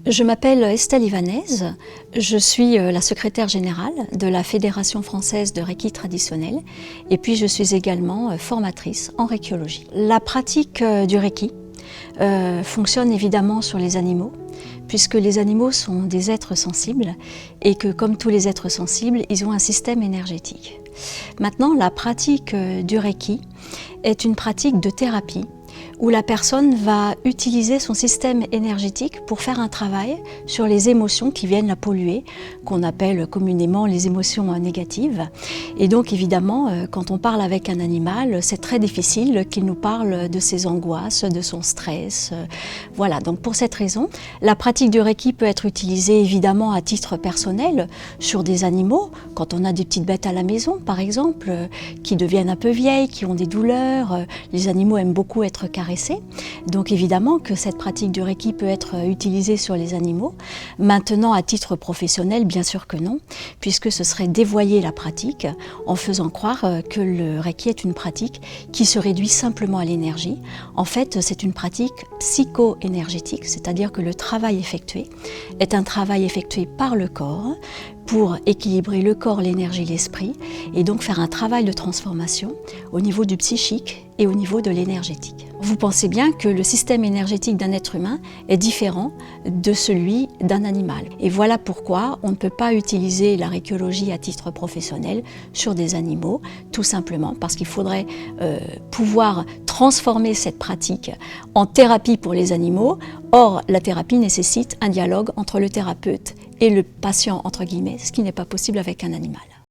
Je m'appelle Estelle Ivanez, je suis la secrétaire générale de la Fédération française de Reiki traditionnel et puis je suis également formatrice en Reikiologie. La pratique du Reiki fonctionne évidemment sur les animaux, puisque les animaux sont des êtres sensibles et que comme tous les êtres sensibles, ils ont un système énergétique. Maintenant, la pratique du Reiki est une pratique de thérapie où la personne va utiliser son système énergétique pour faire un travail sur les émotions qui viennent la polluer, qu'on appelle communément les émotions négatives. Et donc évidemment, quand on parle avec un animal, c'est très difficile qu'il nous parle de ses angoisses, de son stress. Voilà, donc pour cette raison, la pratique du Reiki peut être utilisée évidemment à titre personnel sur des animaux, quand on a des petites bêtes à la maison par exemple, qui deviennent un peu vieilles, qui ont des douleurs. Les animaux aiment beaucoup être caressés. Donc évidemment que cette pratique du Reiki peut être utilisée sur les animaux. Maintenant, à titre professionnel, bien sûr que non, puisque ce serait dévoyer la pratique en faisant croire que le Reiki est une pratique qui se réduit simplement à l'énergie. En fait, c'est une pratique psycho-énergétique, c'est-à-dire que le travail effectué est un travail effectué par le corps pour équilibrer le corps, l'énergie, l'esprit, et donc faire un travail de transformation au niveau du psychique et au niveau de l'énergétique. Vous pensez bien que le système énergétique d'un être humain est différent de celui d'un animal. Et voilà pourquoi on ne peut pas utiliser la reikiologie à titre professionnel sur des animaux, tout simplement parce qu'il faudrait pouvoir transformer cette pratique en thérapie pour les animaux. Or, la thérapie nécessite un dialogue entre le thérapeute et le patient, entre guillemets, ce qui n'est pas possible avec un animal.